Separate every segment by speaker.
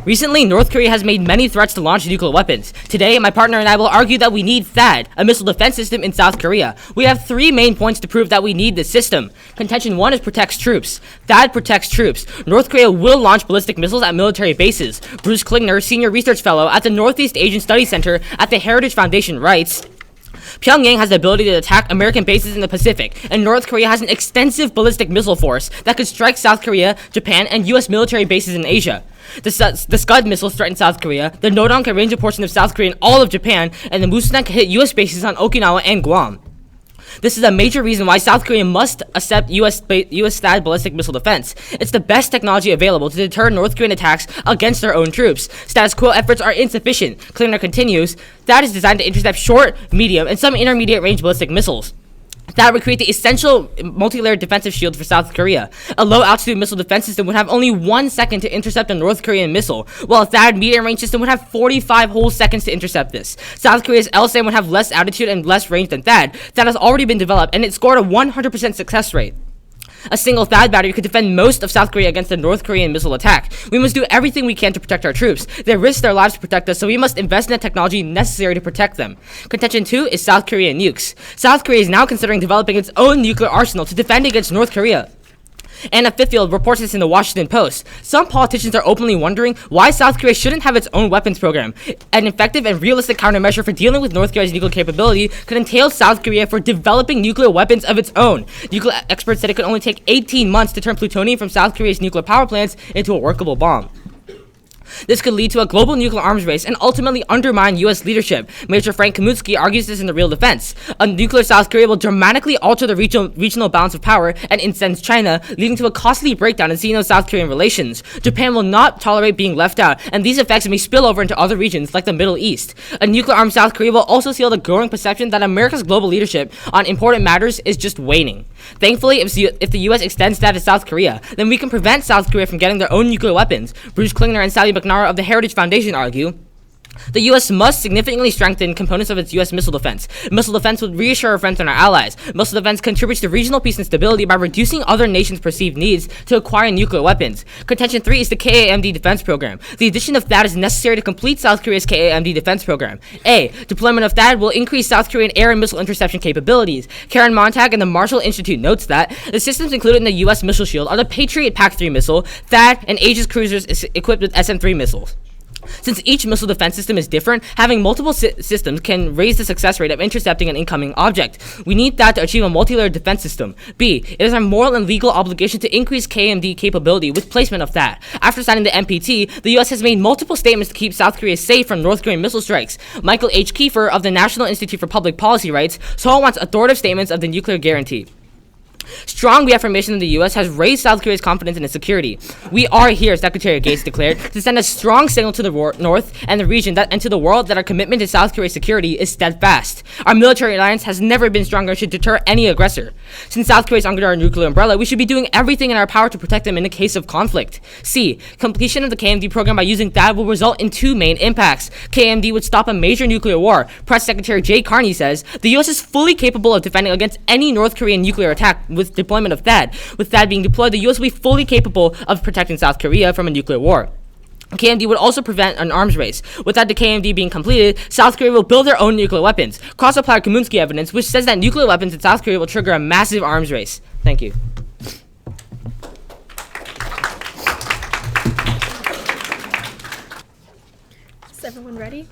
Speaker 1: Recently, North Korea has made many threats to launch nuclear weapons. Today, my partner and I will argue that we need THAAD, a missile defense system in South Korea. We have 3 main points to prove that we need this system. Contention 1 is protects troops. THAAD protects troops. North Korea will launch ballistic missiles at military bases. Bruce Klingner, senior research fellow at the Northeast Asian Studies Center at the Heritage Foundation, writes, Pyongyang has the ability to attack American bases in the Pacific, and North Korea has an extensive ballistic missile force that could strike South Korea, Japan, and U.S. military bases in Asia. The Scud missiles threaten South Korea, the Nodon can range a portion of South Korea and all of Japan, and the Musudan can hit U.S. bases on Okinawa and Guam. This is a major reason why South Korea must accept U.S. THAAD ballistic missile defense. It's the best technology available to deter North Korean attacks against their own troops. Status quo efforts are insufficient. Klingner continues, THAAD is designed to intercept short, medium, and some intermediate range ballistic missiles. That would create the essential multi-layered defensive shield for South Korea. A low-altitude missile defense system would have only 1 second to intercept a North Korean missile, while a THAAD medium-range system would have 45 whole seconds to intercept this. South Korea's LSAM would have less altitude and less range than THAAD. THAAD has already been developed, and it scored a 100% success rate. A single THAAD battery could defend most of South Korea against a North Korean missile attack. We must do everything we can to protect our troops. They risk their lives to protect us, so we must invest in the technology necessary to protect them. Contention 2 is South Korean nukes. South Korea is now considering developing its own nuclear arsenal to defend against North Korea. Anna Fitfield reports this in the Washington Post. Some politicians are openly wondering why South Korea shouldn't have its own weapons program. An effective and realistic countermeasure for dealing with North Korea's nuclear capability could entail South Korea for developing nuclear weapons of its own. Nuclear experts said it could only take 18 months to turn plutonium from South Korea's nuclear power plants into a workable bomb. This could lead to a global nuclear arms race and ultimately undermine U.S. leadership. Major Frank Kaminsky argues this in The Real Defense. A nuclear South Korea will dramatically alter the regional balance of power and incense China, leading to a costly breakdown in Sino-South Korean relations. Japan will not tolerate being left out, and these effects may spill over into other regions like the Middle East. A nuclear-armed South Korea will also seal the growing perception that America's global leadership on important matters is just waning. Thankfully, if the U.S. extends that to South Korea, then we can prevent South Korea from getting their own nuclear weapons. Bruce Klingner and Sally McNara of the Heritage Foundation argue, the U.S. must significantly strengthen components of its U.S. missile defense. Missile defense would reassure our friends and our allies. Missile defense contributes to regional peace and stability by reducing other nations' perceived needs to acquire nuclear weapons. Contention 3 is the KAMD defense program. The addition of THAAD is necessary to complete South Korea's KAMD defense program. A. Deployment of THAAD will increase South Korean air and missile interception capabilities. Karen Montag and the Marshall Institute notes that the systems included in the U.S. missile shield are the Patriot PAC-3 missile, THAAD, and Aegis cruisers equipped with SM-3 missiles. Since each missile defense system is different, having multiple systems can raise the success rate of intercepting an incoming object. We need that to achieve a multi-layered defense system. B. It is our moral and legal obligation to increase KMD capability with placement of that. After signing the NPT, the U.S. has made multiple statements to keep South Korea safe from North Korean missile strikes. Michael H. Kiefer of the National Institute for Public Policy writes, Seoul wants authoritative statements of the nuclear guarantee. Strong reaffirmation of the U.S. has raised South Korea's confidence in its security. We are here, Secretary Gates declared, to send a strong signal to the North and the region and to the world that our commitment to South Korea's security is steadfast. Our military alliance has never been stronger and should deter any aggressor. Since South Korea is under our nuclear umbrella, we should be doing everything in our power to protect them in the case of conflict. C. Completion of the KMD program by using THAAD will result in 2 main impacts. KMD would stop a major nuclear war. Press Secretary Jay Carney says, the U.S. is fully capable of defending against any North Korean nuclear attack with deployment of THAAD. With THAAD being deployed, the U.S. will be fully capable of protecting South Korea from a nuclear war. KMD would also prevent an arms race. Without the KMD being completed, South Korea will build their own nuclear weapons. Cross-apply Kaminsky evidence, which says that nuclear weapons in South Korea will trigger a massive arms race. Thank you.
Speaker 2: Is everyone ready?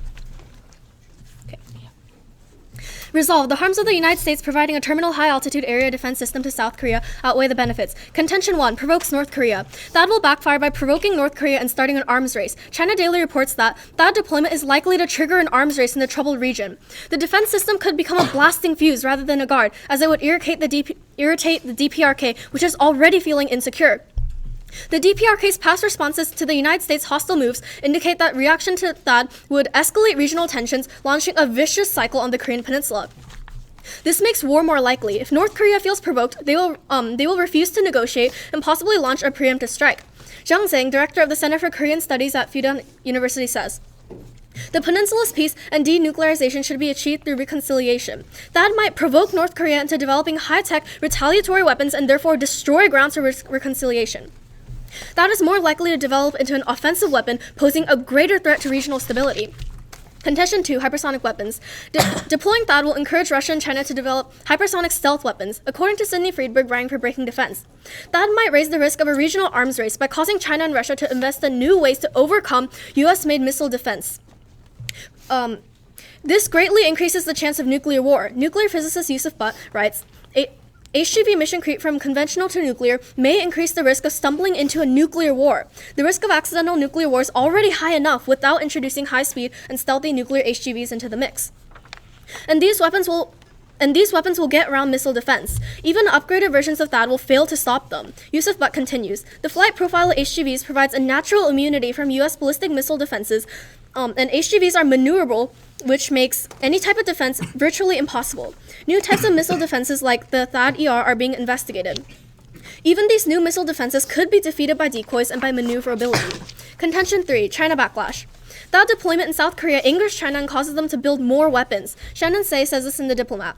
Speaker 2: Resolve, the harms of the United States providing a terminal high-altitude area defense system to South Korea outweigh the benefits. Contention 1, provokes North Korea. THAAD will backfire by provoking North Korea and starting an arms race. China Daily reports that THAAD deployment is likely to trigger an arms race in the troubled region. The defense system could become a blasting fuse rather than a guard, as it would irritate the DPRK, which is already feeling insecure. The DPRK's past responses to the United States' hostile moves indicate that reaction to THAAD would escalate regional tensions, launching a vicious cycle on the Korean peninsula. This makes war more likely. If North Korea feels provoked, they will refuse to negotiate and possibly launch a preemptive strike. Jang Sang, director of the Center for Korean Studies at Fudan University, says, the peninsula's peace and denuclearization should be achieved through reconciliation. That might provoke North Korea into developing high-tech retaliatory weapons and therefore destroy grounds for reconciliation. That is more likely to develop into an offensive weapon, posing a greater threat to regional stability. Contention 2, hypersonic weapons. Deploying THAAD will encourage Russia and China to develop hypersonic stealth weapons, according to Sidney Friedberg writing for Breaking Defense. THAAD might raise the risk of a regional arms race by causing China and Russia to invest in new ways to overcome US-made missile defense. This greatly increases the chance of nuclear war. Nuclear physicist Yusuf Butt writes, HGV mission creep from conventional to nuclear may increase the risk of stumbling into a nuclear war. The risk of accidental nuclear war is already high enough without introducing high-speed and stealthy nuclear HGVs into the mix. And these weapons will get around missile defense. Even upgraded versions of THAAD will fail to stop them. Yusuf Butt continues, the flight profile of HGVs provides a natural immunity from US ballistic missile defenses, and HGVs are maneuverable, which makes any type of defense virtually impossible. New types of missile defenses like the THAAD-ER are being investigated. Even these new missile defenses could be defeated by decoys and by maneuverability. Contention 3, China backlash. THAAD deployment in South Korea angers China and causes them to build more weapons. Shannon Say says this in The Diplomat.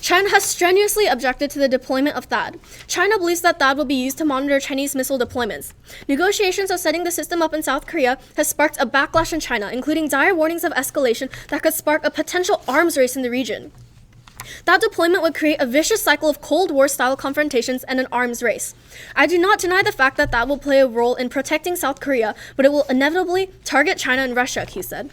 Speaker 2: China has strenuously objected to the deployment of THAAD. China believes that THAAD will be used to monitor Chinese missile deployments. Negotiations of setting the system up in South Korea has sparked a backlash in China, including dire warnings of escalation that could spark a potential arms race in the region. That deployment would create a vicious cycle of Cold War-style confrontations and an arms race. I do not deny the fact that THAAD will play a role in protecting South Korea, but it will inevitably target China and Russia, he said.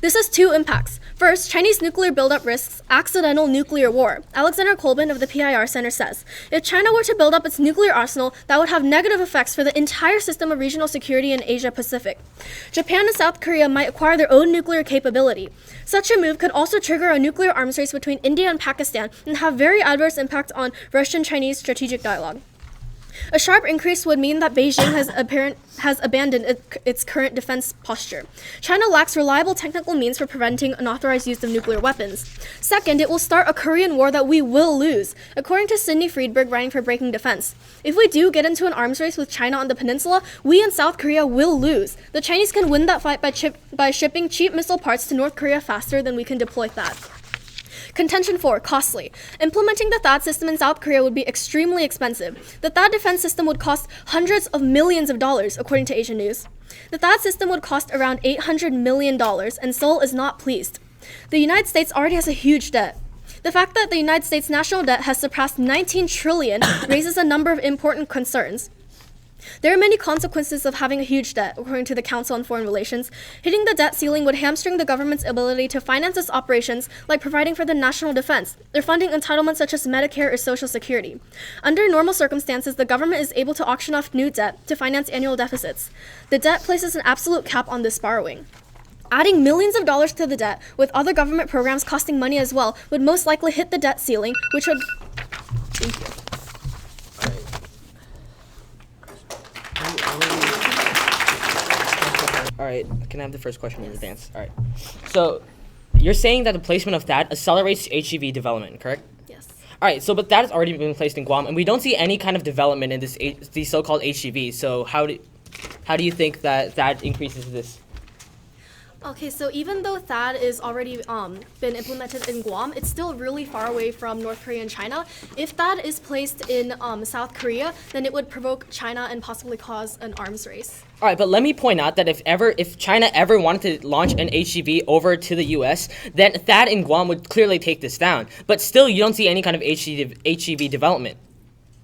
Speaker 2: This has two impacts. First, Chinese nuclear buildup risks accidental nuclear war. Alexander Kolbin of the PIR Center says, if China were to build up its nuclear arsenal, that would have negative effects for the entire system of regional security in Asia-Pacific. Japan and South Korea might acquire their own nuclear capability. Such a move could also trigger a nuclear arms race between India and Pakistan and have very adverse impact on Russian-Chinese strategic dialogue. A sharp increase would mean that Beijing has abandoned its current defense posture. China lacks reliable technical means for preventing unauthorized use of nuclear weapons. Second, it will start a Korean war that we will lose, according to Sidney Friedberg writing for Breaking Defense. If we do get into an arms race with China on the peninsula, we in South Korea will lose. The Chinese can win that fight by shipping cheap missile parts to North Korea faster than we can deploy THAAD. Contention 4, costly. Implementing the THAAD system in South Korea would be extremely expensive. The THAAD defense system would cost hundreds of millions of dollars, according to Asian News. The THAAD system would cost around $800 million, and Seoul is not pleased. The United States already has a huge debt. The fact that the United States national debt has surpassed $19 trillion raises a number of important concerns. There are many consequences of having a huge debt, according to the Council on Foreign Relations. Hitting the debt ceiling would hamstring the government's ability to finance its operations, like providing for the national defense, or funding entitlements such as Medicare or Social Security. Under normal circumstances, the government is able to auction off new debt to finance annual deficits. The debt places an absolute cap on this borrowing. Adding millions of dollars to the debt, with other government programs costing money as well, would most likely hit the debt ceiling, which would... Thank you.
Speaker 1: All right, can I have the first question in advance? All right. So, you're saying that the placement of THAAD accelerates HGV development, correct?
Speaker 2: Yes.
Speaker 1: All right, so but that has already been placed in Guam, and we don't see any kind of development in these so-called HGVs. So how do you think that increases this?
Speaker 2: Okay, so even though THAAD is already been implemented in Guam, it's still really far away from North Korea and China. If THAAD is placed in South Korea, then it would provoke China and possibly cause an arms race.
Speaker 1: All right, but let me point out that if China ever wanted to launch an HGV over to the U.S., then THAAD in Guam would clearly take this down. But still, you don't see any kind of HGV development.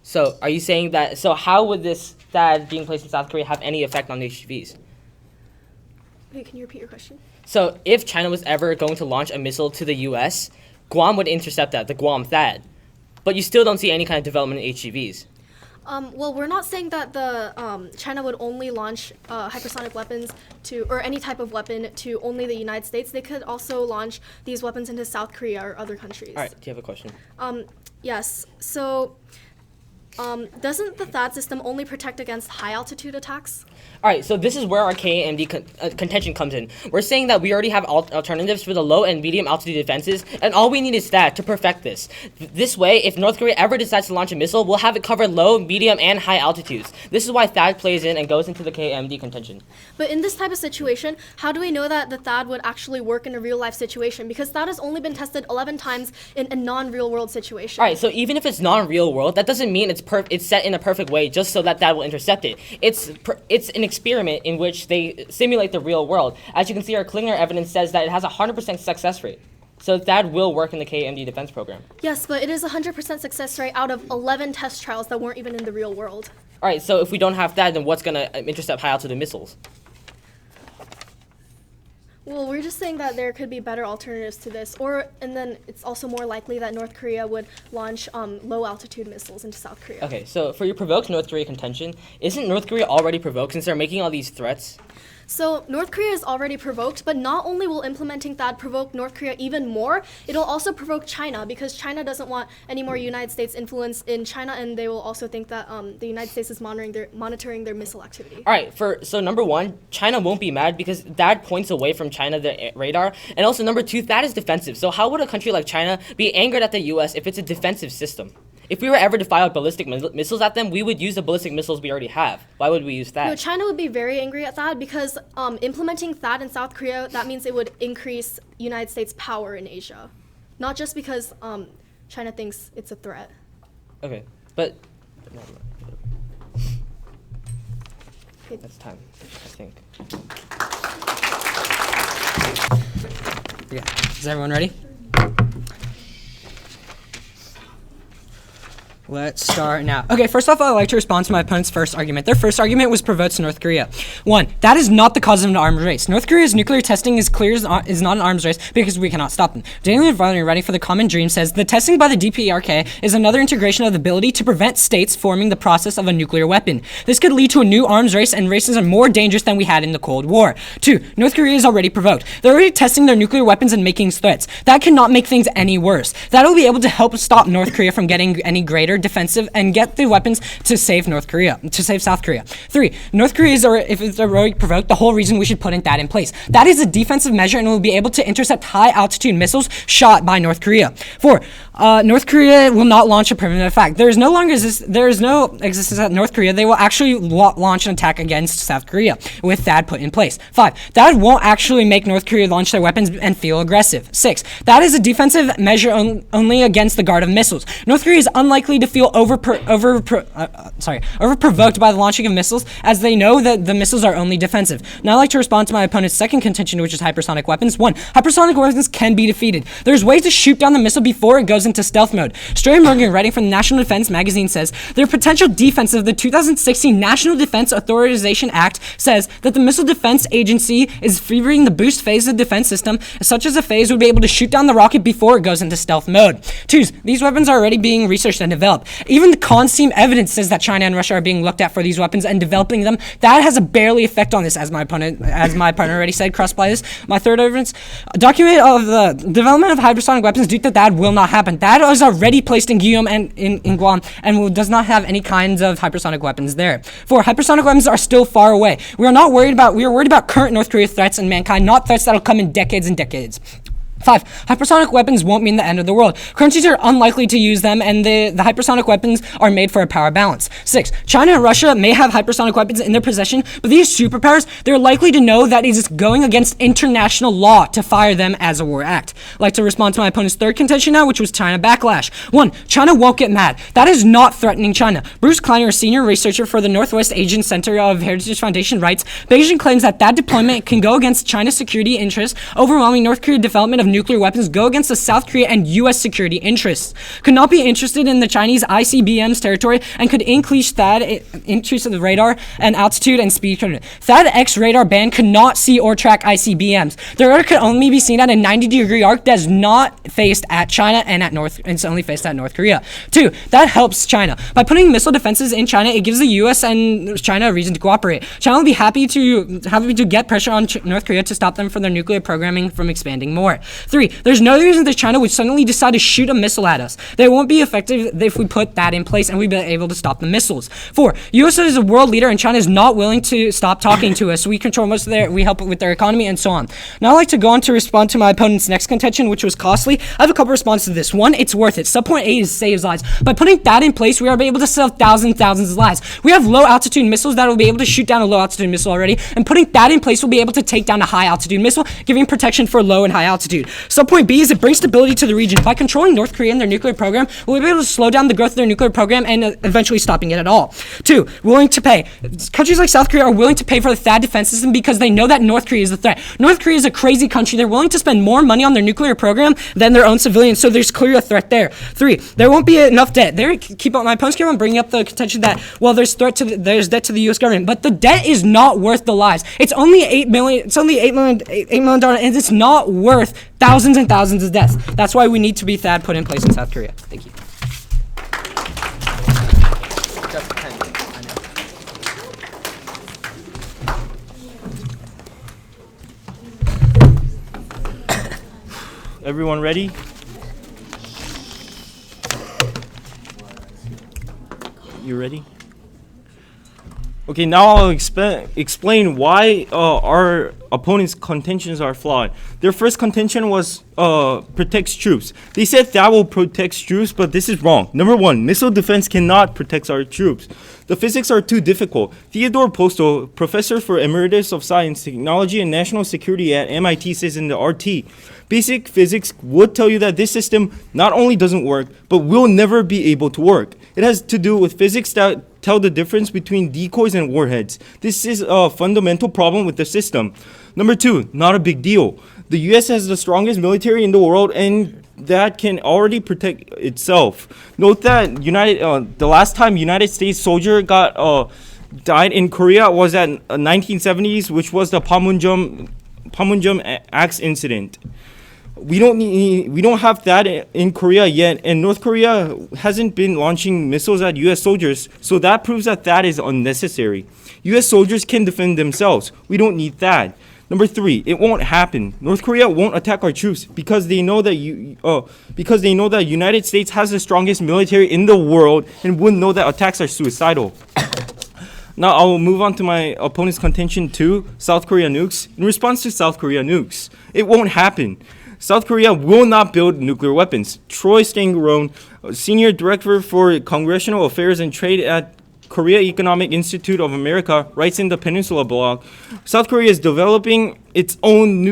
Speaker 1: So are you saying that? So how would this THAAD being placed in South Korea have any effect on HGVs?
Speaker 2: Wait, can you repeat your question?
Speaker 1: So if China was ever going to launch a missile to the U.S., Guam would intercept that, the Guam THAAD. But you still don't see any kind of development in HGVs.
Speaker 2: Well, we're not saying that the China would only launch hypersonic weapons or any type of weapon to only the United States. They could also launch these weapons into South Korea or other countries.
Speaker 1: All right, do you have a question?
Speaker 2: Yes. So, doesn't the THAAD system only protect against high-altitude attacks?
Speaker 1: All right, so this is where our KMD contention comes in. We're saying that we already have alternatives for the low and medium altitude defenses, and all we need is that to perfect this. This way, if North Korea ever decides to launch a missile, we'll have it cover low, medium, and high altitudes. This is why THAAD plays in and goes into the KMD contention.
Speaker 2: But in this type of situation, how do we know that the THAAD would actually work in a real-life situation? Because THAAD has only been tested 11 times in a non-real-world situation.
Speaker 1: All right, so even if it's non-real world, that doesn't mean it's it's set in a perfect way just so that THAAD will intercept it. It's an experiment in which they simulate the real world. As you can see, our Klinger evidence says that it has a 100% success rate. So THAAD will work in the KMD defense program.
Speaker 2: Yes, but it is a 100% success rate out of 11 test trials that weren't even in the real world.
Speaker 1: All right, so if we don't have THAAD, then what's going to intercept high-altitude missiles?
Speaker 2: Well, we're just saying that there could be better alternatives to this, and then it's also more likely that North Korea would launch low-altitude missiles into South Korea.
Speaker 1: Okay, so for your provoked North Korea contention, isn't North Korea already provoked since they're making all these threats?
Speaker 2: So North Korea is already provoked, but not only will implementing THAAD provoke North Korea even more, it'll also provoke China because China doesn't want any more United States influence in China, and they will also think that the United States is monitoring their missile activity.
Speaker 1: All right, so number one, China won't be mad because THAAD points away from China the radar, and also number two, THAAD is defensive. So how would a country like China be angered at the U.S. if it's a defensive system? If we were ever to fire ballistic missiles at them, we would use the ballistic missiles we already have. Why would we use THAAD?
Speaker 2: No, China would be very angry at THAAD because implementing THAAD in South Korea, that means it would increase United States' power in Asia. Not just because China thinks it's a threat.
Speaker 1: Okay, but that's time, I think.
Speaker 3: Yeah. Is everyone ready? Let's start now. Okay, first off, I'd like to respond to my opponent's first argument. Their first argument was provoked North Korea. One, that is not the cause of an arms race. North Korea's nuclear testing is not an arms race because we cannot stop them. Daniel Varney, writing for The Common Dream, says the testing by the DPRK is another integration of the ability to prevent states forming the process of a nuclear weapon. This could lead to a new arms race, and races are more dangerous than we had in the Cold War. Two, North Korea is already provoked. They're already testing their nuclear weapons and making threats. That cannot make things any worse. That'll be able to help stop North Korea from getting any greater defensive and get the weapons to save South Korea. Three, North Korea is, if it's already provoked, the whole reason we should put THAAD in place. That is a defensive measure and will be able to intercept high-altitude missiles shot by North Korea. Four, North Korea will not launch a primitive attack. There is no existence at North Korea. They will actually launch an attack against South Korea with THAAD put in place. Five, THAAD won't actually make North Korea launch their weapons and feel aggressive. Six, that is a defensive measure only against the guard of missiles. North Korea is unlikely to feel over-provoked by the launching of missiles, as they know that the missiles are only defensive. Now I'd like to respond to my opponent's second contention, which is hypersonic weapons. One, hypersonic weapons can be defeated. There's ways to shoot down the missile before it goes into stealth mode. Strayer Morgan, writing from the National Defense Magazine, says their potential defense of the 2016 National Defense Authorization Act says that the Missile Defense Agency is favoring the boost phase of the defense system, such as a phase would be able to shoot down the rocket before it goes into stealth mode. Two, these weapons are already being researched and developed. Even the cons team evidence says that China and Russia are being looked at for these weapons and developing them. That has a barely effect on this, as my partner already said, cross-bias. My third evidence, document of the development of hypersonic weapons due to THAAD will not happen. THAAD is already placed in Guam and in Guam and does not have any kinds of hypersonic weapons there. Four, hypersonic weapons are still far away. We are worried about current North Korea threats and mankind, not threats that'll come in decades and decades. 5. Hypersonic weapons won't mean the end of the world. Countries are unlikely to use them, and the hypersonic weapons are made for a power balance. 6. China and Russia may have hypersonic weapons in their possession, but these superpowers, they're likely to know that it is going against international law to fire them as a war act. I'd like to respond to my opponent's third contention now, which was China backlash. 1. China won't get mad. That is not threatening China. Bruce Kleiner, a senior researcher for the Northwest Asian Center of Heritage Foundation, writes, Beijing claims that deployment can go against China's security interests, overwhelming North Korea's development of nuclear weapons go against the South Korea and U.S. security interests. Could not be interested in the Chinese ICBM's territory and could increase the radar and altitude and speed. THAAD X radar band could not see or track ICBMs. The radar could only be seen at a 90-degree arc that is not faced at China and it's only faced at North Korea. 2. That helps China. By putting missile defenses in China, it gives the U.S. and China a reason to cooperate. China will be happy to get pressure on North Korea to stop them from their nuclear programming from expanding more. 3. There's no reason that China would suddenly decide to shoot a missile at us. They won't be effective if we put that in place and we'd be able to stop the missiles. 4. U.S. is a world leader and China is not willing to stop talking to us. We control most of we help with their economy and so on. Now I'd like to go on to respond to my opponent's next contention, which was costly. I have a couple responses to this. 1, it's worth it. Subpoint A saves lives. By putting that in place, we are able to save thousands of lives. We have low altitude missiles that will be able to shoot down a low altitude missile already, and putting that in place will be able to take down a high altitude missile, giving protection for low and high altitude. Subpoint B is it brings stability to the region. By controlling North Korea and their nuclear program, we'll be able to slow down the growth of their nuclear program and eventually stopping it at all. 2, willing to pay. Countries like South Korea are willing to pay for the THAAD defense system because they know that North Korea is a threat. North Korea is a crazy country. They're willing to spend more money on their nuclear program than their own civilians, so there's clearly a threat there. 3, there won't be enough debt. My opponents keep on bringing up the contention that, well, there's debt to the U.S. government, but the debt is not worth the lives. It's only $8 million. It's only $8 million, and it's not worth thousands and thousands of deaths. That's why we need to be THAAD put in place in South Korea. Thank you.
Speaker 4: Everyone ready? You ready? Okay, now I'll explain why our opponents' contentions are flawed. Their first contention was protects troops. They said that will protect troops, but this is wrong. Number 1, missile defense cannot protect our troops. The physics are too difficult. Theodore Postel, professor for Emeritus of Science, Technology, and National Security at MIT, says in the RT, basic physics would tell you that this system not only doesn't work, but will never be able to work. It has to do with physics that tell the difference between decoys and warheads. This is a fundamental problem with the system. Number 2, not a big deal. The US has the strongest military in the world, and that can already protect itself. Note that the last time United States soldier died in Korea was at 1970s, which was the Panmunjom Axe incident. We don't have that in Korea yet, and North Korea hasn't been launching missiles at US soldiers, so that proves that is unnecessary. US soldiers can defend themselves. We don't need that. Number 3, it won't happen. North Korea won't attack our troops because they know that United States has the strongest military in the world and would know that attacks are suicidal. Now I will move on to my opponent's contention 2, South Korea nukes. In response to South Korea nukes, it won't happen. South Korea will not build nuclear weapons. Troy Stangerone, Senior Director for Congressional Affairs and Trade at Korea Economic Institute of America, writes in the Peninsula blog, South Korea developing its own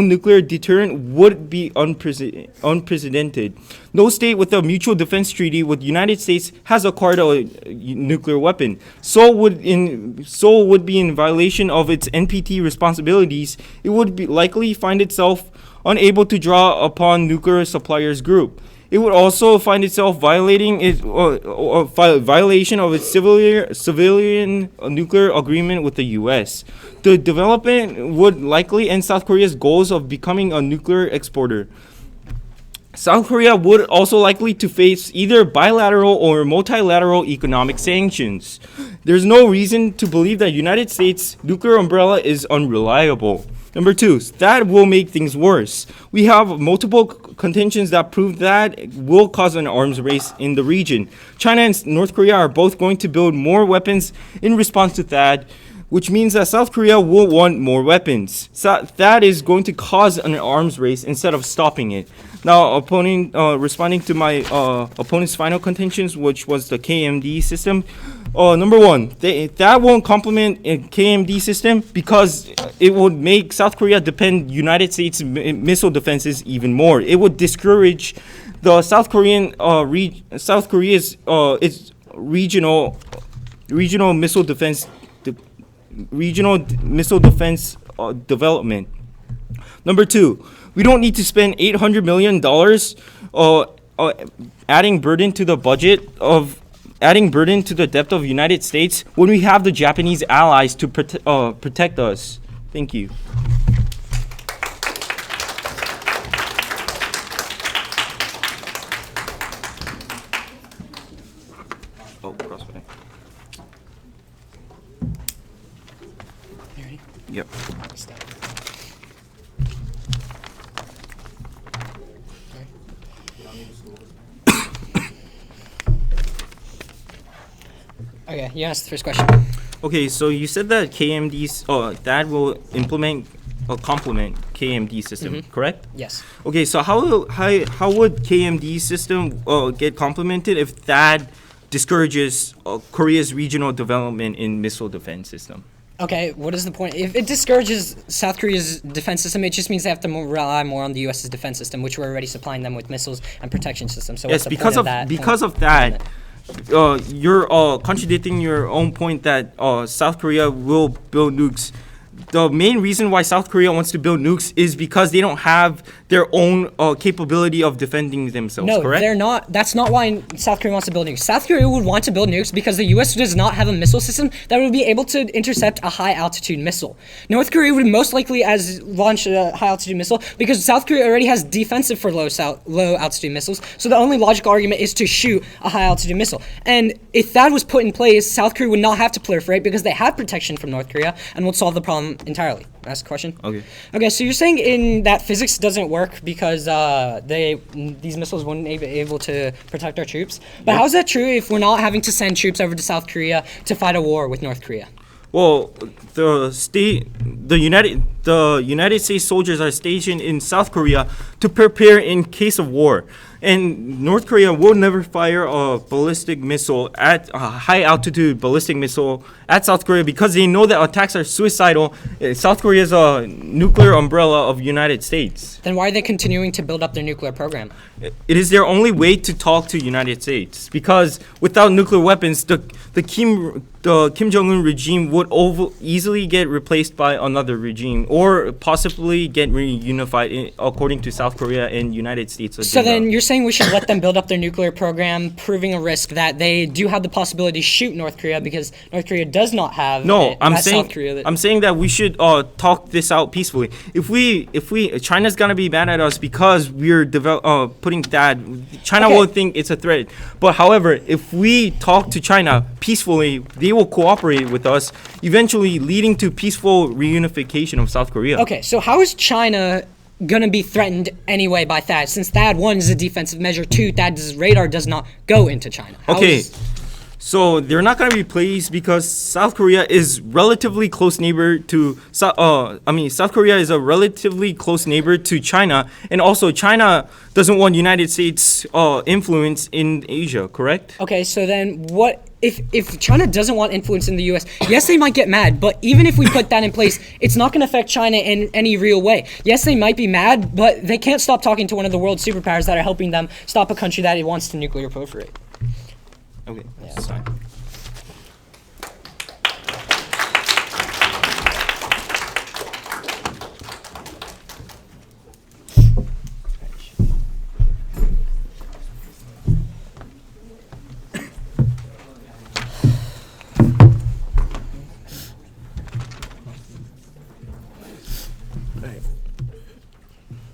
Speaker 4: nuclear deterrent would be unprecedented. No state with a mutual defense treaty with the United States has acquired a nuclear weapon. Seoul would be in violation of its NPT responsibilities. It would likely find itself unable to draw upon nuclear suppliers group. It would also find itself violation of its civilian nuclear agreement with the U.S. The development would likely end South Korea's goals of becoming a nuclear exporter. South Korea would also likely to face either bilateral or multilateral economic sanctions. There's no reason to believe that United States' nuclear umbrella is unreliable. Number 2, that will make things worse. We have multiple contentions that prove that will cause an arms race in the region. China and North Korea are both going to build more weapons in response to that, which means that South Korea will want more weapons. So that is going to cause an arms race instead of stopping it. Now, responding to my opponent's final contentions, which was the KMD system. Number 1, that won't complement a KMD system because it would make South Korea depend United States missile defenses even more. It would discourage the South Korea's its regional missile defense development. Number 2, we don't need to spend $800 million adding burden to the debt of United States when we have the Japanese allies to protect us. Thank you. Oh, crossfire.
Speaker 3: You ready?
Speaker 4: Yep.
Speaker 3: Okay, you asked the first question.
Speaker 4: Okay, so you said that KMD's that will complement KMD system, correct?
Speaker 3: Yes.
Speaker 4: Okay, so how would KMD system get complemented if that discourages Korea's regional development in missile defense system?
Speaker 3: Okay, what is the point? If it discourages South Korea's defense system, it just means they have to rely more on the U.S.'s defense system, which we're already supplying them with missiles and protection systems. So what's
Speaker 4: Yes,
Speaker 3: the
Speaker 4: because
Speaker 3: point
Speaker 4: of that, you're contradicting your own point that South Korea will build nukes. The main reason why South Korea wants to build nukes is because they don't have their own capability of defending themselves,
Speaker 3: No,
Speaker 4: correct?
Speaker 3: they're not. That's not why South Korea wants to build nukes. South Korea would want to build nukes because the U.S. does not have a missile system that would be able to intercept a high-altitude missile. North Korea would most likely launch a high-altitude missile because South Korea already has defensive for low-altitude missiles, so the only logical argument is to shoot a high-altitude missile. And if that was put in place, South Korea would not have to proliferate because they have protection from North Korea and would solve the problem entirely. Ask a question?
Speaker 4: Okay.
Speaker 3: Okay, so you're saying in that physics doesn't work because these missiles wouldn't be able to protect our troops. But how is that true if we're not having to send troops over to South Korea to fight a war with North Korea?
Speaker 4: Well, the United States soldiers are stationed in South Korea to prepare in case of war. And North Korea will never fire a ballistic missile at a high altitude ballistic missile at South Korea because they know that attacks are suicidal. South Korea is a nuclear umbrella of United States.
Speaker 3: Then why are they continuing to build up their nuclear program?
Speaker 4: It is their only way to talk to United States because without nuclear weapons, the Kim Jong-un regime would easily get replaced by another regime or possibly get reunified according to South Korea and United States.
Speaker 3: So then you're saying we should let them build up their nuclear program, proving a risk that they do have the possibility to shoot North Korea because North Korea does not have South Korea.
Speaker 4: I'm saying that we should talk this out peacefully. If China's gonna be mad at us because we're putting that, China will think it's a threat. But however, if we talk to China peacefully, they will cooperate with us, eventually leading to peaceful reunification of South Korea.
Speaker 3: Okay, so how is China gonna be threatened anyway by THAAD? Since THAAD 1 is a defensive measure, 2, THAAD's radar does not go into China.
Speaker 4: So they're not going to be pleased because South Korea is relatively close neighbor to South Korea is a relatively close neighbor to China, and also China doesn't want United States influence in Asia, correct?
Speaker 3: Okay, so then what if China doesn't want influence in the US? Yes, they might get mad, but even if we put that in place, it's not going to affect China in any real way. Yes, they might be mad, but they can't stop talking to one of the world superpowers that are helping them stop a country that wants to nuclear proliferate.
Speaker 4: Okay.
Speaker 3: Yeah.
Speaker 4: Sorry.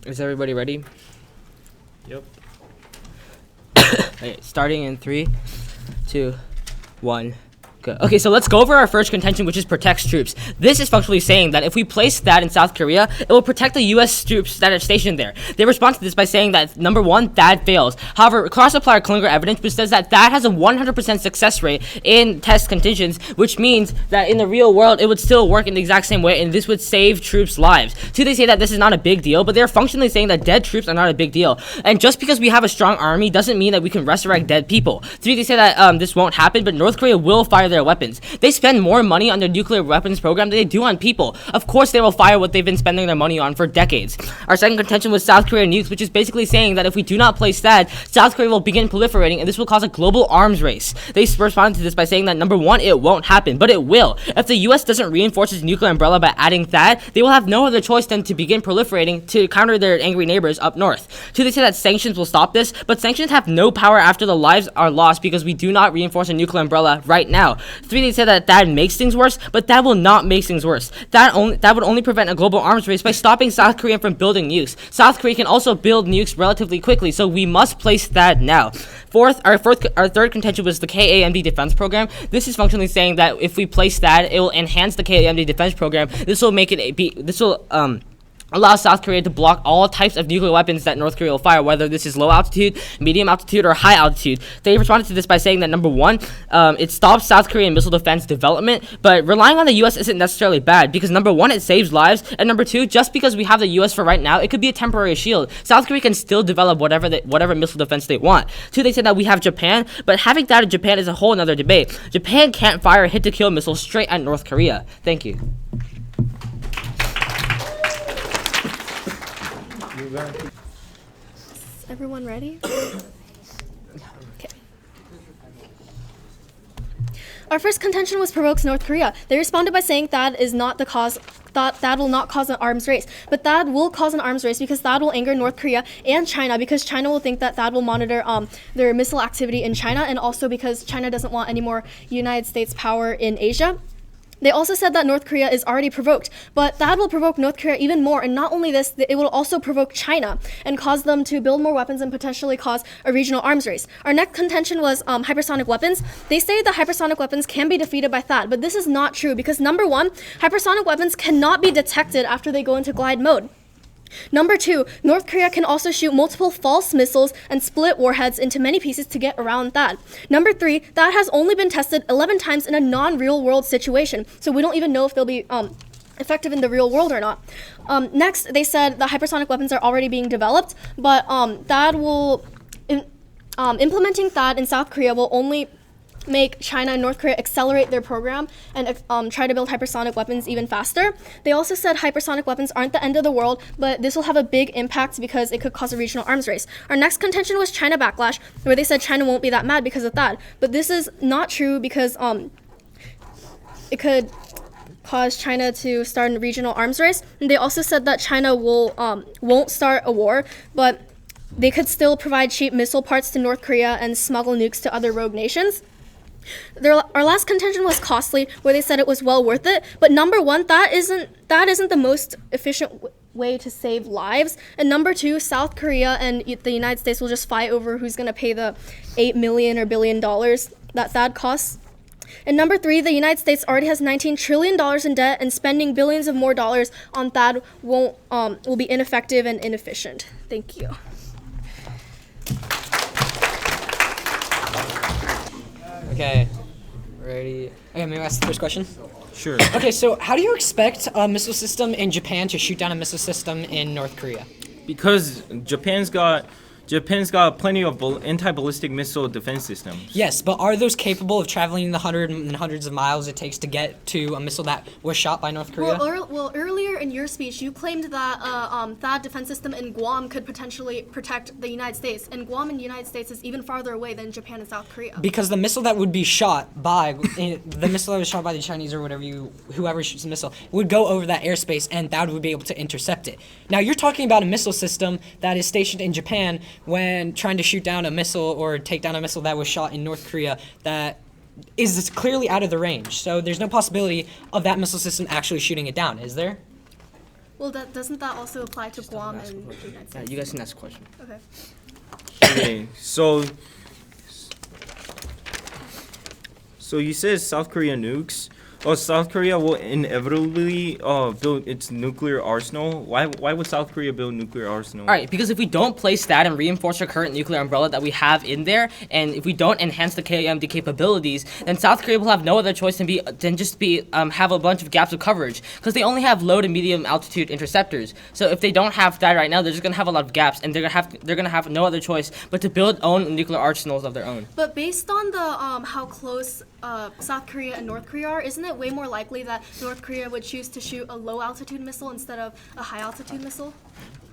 Speaker 1: Is everybody ready?
Speaker 4: Yep.
Speaker 1: Okay, starting in 3, 2, 1. Good. Okay, so let's go over our first contention, which is protects troops. This is functionally saying that if we place that in South Korea, it will protect the U.S. troops that are stationed there. They respond to this by saying that, number one, THAAD fails. However, cross-supplier Klinger evidence which says that THAAD has a 100% success rate in test contingents, which means that in the real world, it would still work in the exact same way, and this would save troops' lives. Two, they say that this is not a big deal, but they're functionally saying that dead troops are not a big deal. And just because we have a strong army doesn't mean that we can resurrect dead people. Three, they say that this won't happen, but North Korea will fire their weapons. They spend more money on their nuclear weapons program than they do on people. Of course, they will fire what they've been spending their money on for decades. Our second contention was South Korea nukes, which is basically saying that if we do not place that, South Korea will begin proliferating, and this will cause a global arms race. They responded to this by saying that, number one, it won't happen, but it will. If the U.S. doesn't reinforce its nuclear umbrella by adding THAAD, they will have no other choice than to begin proliferating to counter their angry neighbors up north. Two, they say that sanctions will stop this, but sanctions have no power after the lives are lost because we do not reinforce a nuclear umbrella right now. Three, they say that THAAD makes things worse, but that will not make things worse. That would only prevent a global arms race by stopping South Korea from building nukes. South Korea can also build nukes relatively quickly, so we must place THAAD now. Fourth, our third contention was the KAMD defense program. This is functionally saying that if we place that, it will enhance the KAMD defense program. This will make it allows South Korea to block all types of nuclear weapons that North Korea will fire, whether this is low altitude, medium altitude, or high altitude. They responded to this by saying that number one, it stops South Korean missile defense development, but relying on the U.S. isn't necessarily bad because number one, it saves lives, and number two, just because we have the U.S. for right now, it could be a temporary shield. South Korea can still develop whatever missile defense they want. Two, they said that we have Japan, but having that in Japan is a whole another debate. Japan can't fire a hit-to-kill missile straight at North Korea. Thank you.
Speaker 2: Is everyone ready? Okay. Our first contention was provokes North Korea. They responded by saying that is not the cause. That will not cause an arms race, but that will cause an arms race because that will anger North Korea and China because China will think that will monitor their missile activity in China, and also because China doesn't want any more United States power in Asia. They also said that North Korea is already provoked, but that will provoke North Korea even more, and not only this, it will also provoke China and cause them to build more weapons and potentially cause a regional arms race. Our next contention was hypersonic weapons. They say that hypersonic weapons can be defeated by THAAD, but this is not true because number one, hypersonic weapons cannot be detected after they go into glide mode. Number two, North Korea can also shoot multiple false missiles and split warheads into many pieces to get around that. Number three, that has only been tested 11 times in a non-real world situation, so we don't even know if they'll be effective in the real world or not. Next, they said the hypersonic weapons are already being developed, but implementing THAAD in South Korea will only make China and North Korea accelerate their program and try to build hypersonic weapons even faster. They also said hypersonic weapons aren't the end of the world, but this will have a big impact because it could cause a regional arms race. Our next contention was China backlash, where they said China won't be that mad because of that. But this is not true because it could cause China to start a regional arms race. And they also said that China won't start a war, but they could still provide cheap missile parts to North Korea and smuggle nukes to other rogue nations. Our last contention was costly, where they said it was well worth it. But number one, that isn't the most efficient way to save lives. And number two, South Korea and the United States will just fight over who's going to pay the $8 million or $1 billion that THAAD costs. And number three, the United States already has $19 trillion in debt, and spending billions of more dollars on THAAD will be ineffective and inefficient. Thank you.
Speaker 3: Okay, ready? Okay, maybe ask the first question.
Speaker 4: Sure.
Speaker 3: Okay, so how do you expect a missile system in Japan to shoot down a missile system in North Korea?
Speaker 4: Because Japan's got plenty of anti-ballistic missile defense systems.
Speaker 3: Yes, but are those capable of traveling the hundreds of miles it takes to get to a missile that was shot by North Korea?
Speaker 2: Well, earlier in your speech, you claimed that THAAD defense system in Guam could potentially protect the United States, and Guam and the United States is even farther away than Japan and South Korea.
Speaker 3: Because the missile that would be shot by the missile that was shot by the Chinese or whoever shoots the missile would go over that airspace, and that would be able to intercept it. Now you're talking about a missile system that is stationed in Japan when trying to shoot down a missile or take down a missile that was shot in North Korea that is clearly out of the range. So there's no possibility of that missile system actually shooting it down, is there?
Speaker 2: Well, doesn't that also apply to Guam and the United States?
Speaker 1: You guys can ask a question.
Speaker 2: Okay.
Speaker 4: Okay, so you said South Korea nukes. Oh, South Korea will inevitably build its nuclear arsenal. Why would South Korea build nuclear arsenal?
Speaker 1: All right, because if we don't place that and reinforce our current nuclear umbrella that we have in there, and if we don't enhance the KMD capabilities, then South Korea will have no other choice than just have a bunch of gaps of coverage, because they only have low to medium altitude interceptors. So if they don't have that right now, they're just gonna have a lot of gaps, and they're gonna have no other choice but to build own nuclear arsenals of their own.
Speaker 2: But based on the how close South Korea and North Korea are, isn't it way more likely that North Korea would choose to shoot a low altitude missile instead of a high altitude missile?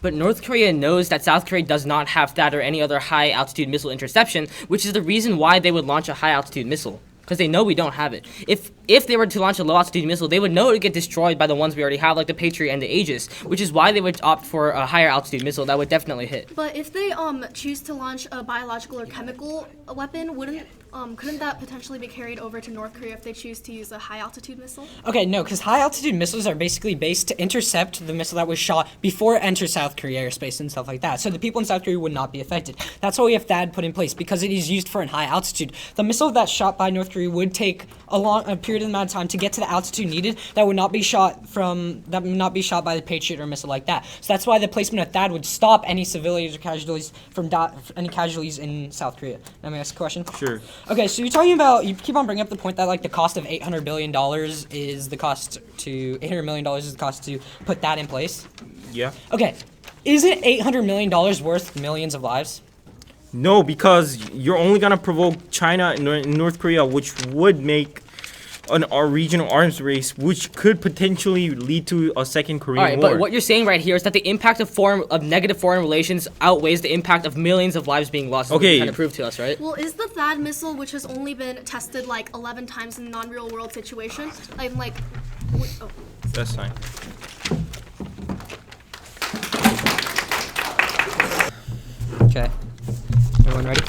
Speaker 1: But North Korea knows that South Korea does not have that or any other high altitude missile interception, which is the reason why they would launch a high altitude missile. Because they know we don't have it. If they were to launch a low altitude missile, they would know it would get destroyed by the ones we already have, like the Patriot and the Aegis, which is why they would opt for a higher altitude missile that would definitely hit.
Speaker 2: But if they choose to launch a biological or chemical weapon, Couldn't that potentially be carried over to North Korea if they choose to use a high-altitude missile?
Speaker 3: Okay, no, because high-altitude missiles are basically based to intercept the missile that was shot before it enters South Korea airspace and stuff like that. So the people in South Korea would not be affected. That's why we have THAAD put in place, because it is used for in high altitude. The missile that's shot by North Korea would take a period of amount of time to get to the altitude needed that would not be shot by the Patriot or a missile like that. So that's why the placement of THAAD would stop any civilians or casualties from any casualties in South Korea. Let me ask a question.
Speaker 4: Sure.
Speaker 3: Okay, so you're talking about, you keep on bringing up the point that like the cost of $800 billion is the cost to $800 million is the cost to put that in place.
Speaker 4: Yeah.
Speaker 3: Okay, isn't $800 million worth millions of lives?
Speaker 4: No, because you're only gonna provoke China and North Korea, which would make our regional arms race, which could potentially lead to a second Korean
Speaker 1: All right,
Speaker 4: War.
Speaker 1: but what you're saying right here is that the impact of negative foreign relations outweighs the impact of millions of lives being lost.
Speaker 4: Okay.
Speaker 1: You're trying to prove to us, right?
Speaker 2: Well, is the THAAD missile, which has only been tested like 11 times in a non-real world situation,
Speaker 4: That's fine.
Speaker 3: Okay. Everyone ready?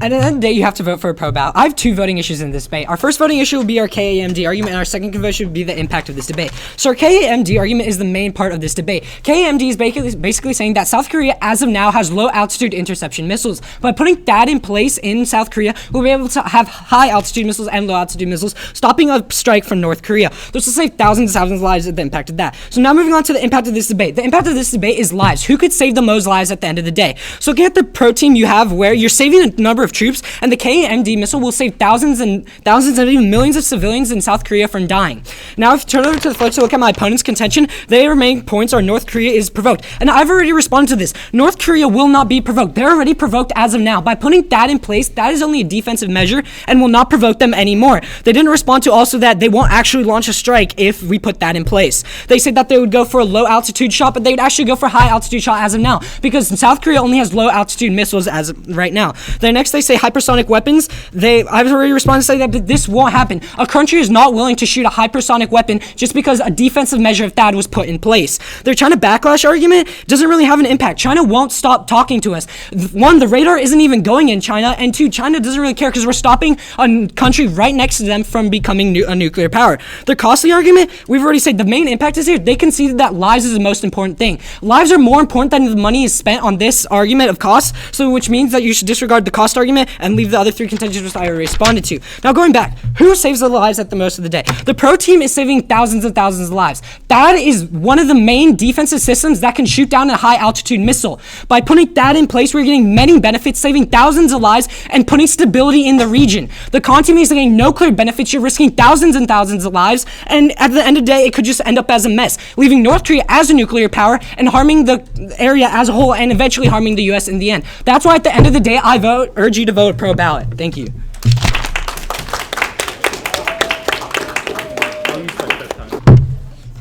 Speaker 3: At the end of the day, you have to vote for a pro ballot. I have two voting issues in this debate. Our first voting issue will be our KAMD argument, and our second vote would be the impact of this debate. So our KAMD argument is the main part of this debate. KAMD is basically saying that South Korea, as of now, has low-altitude interception missiles. By putting that in place in South Korea, we'll be able to have high-altitude missiles and low-altitude missiles, stopping a strike from North Korea. This will save thousands and thousands of lives at the impact of that. So now moving on to the impact of this debate. The impact of this debate is lives. Who could save the most lives at the end of the day? So looking at the pro team you have where you're saving a number of troops, and the KMD missile will save thousands and even millions of civilians in South Korea from dying. Now, if you turn over to the flip to look at my opponent's contention, their main points are North Korea is provoked. And I've already responded to this. North Korea will not be provoked. They're already provoked as of now. By putting that in place, that is only a defensive measure and will not provoke them anymore. They didn't respond to also that they won't actually launch a strike if we put that in place. They said that they would go for a low altitude shot, but they would actually go for high altitude shot as of now, because South Korea only has low altitude missiles as of right now. Then next they say hypersonic weapons. I've already responded to say that this won't happen. A country is not willing to shoot a hypersonic weapon just because a defensive measure of THAAD was put in place. Their China backlash argument doesn't really have an impact. China won't stop talking to us. One, the radar isn't even going in China, and two, China doesn't really care because we're stopping a country right next to them from becoming a nuclear power. Their costly argument, we've already said the main impact is here. They conceded that lives is the most important thing. Lives are more important than the money is spent on this argument of cost, so which means that you should disregard the cost argument and leave the other three contentions which I already responded to. Now going back, who saves the lives at the most of the day? The pro team is saving thousands and thousands of lives. That is one of the main defensive systems that can shoot down a high altitude missile. By putting that in place, we're getting many benefits, saving thousands of lives and putting stability in the region. The con team is getting no clear benefits. You're risking thousands and thousands of lives, and at the end of the day, it could just end up as a mess, leaving North Korea as a nuclear power and harming the area as a whole and eventually harming the US in the end. That's why at the end of the day, I urge you to vote pro ballot. Thank you.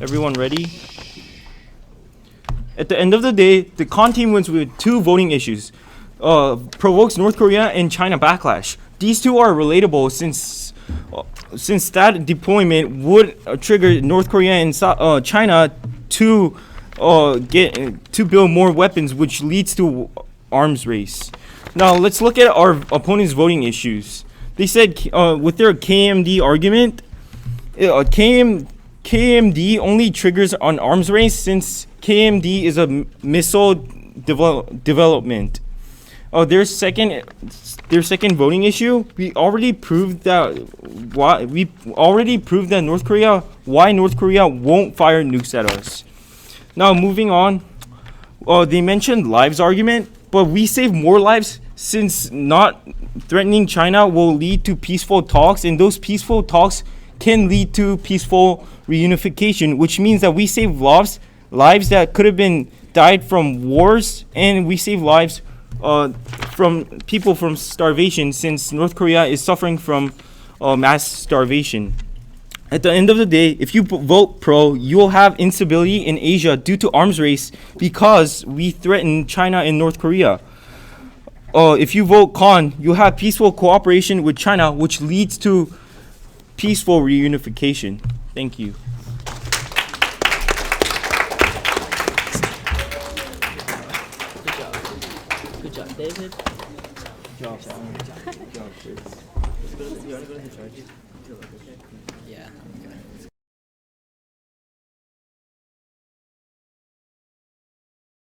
Speaker 4: Everyone ready? At the end of the day, the con team wins with two voting issues. Provokes North Korea and China backlash. These two are relatable since that deployment would trigger North Korea and China to build more weapons, which leads to arms race. Now let's look at our opponent's voting issues. They said with their KMD argument, KMD only triggers an arms race since KMD is a missile development. Their second voting issue, we already proved that North Korea won't fire nukes at us. Now moving on, they mentioned lives argument, but we save more lives since not threatening China will lead to peaceful talks, and those peaceful talks can lead to peaceful reunification, which means that we save lives that could have been died from wars, and we save lives from people from starvation, since North Korea is suffering from mass starvation. At the end of the day, if you vote pro, you will have instability in Asia due to arms race because we threaten China and North Korea. If you vote con, you'll have peaceful cooperation with China, which leads to peaceful reunification. Thank you.
Speaker 1: Good job, David.
Speaker 4: Good job, Chris.
Speaker 1: You want to go to the charges?
Speaker 3: Yeah. Okay.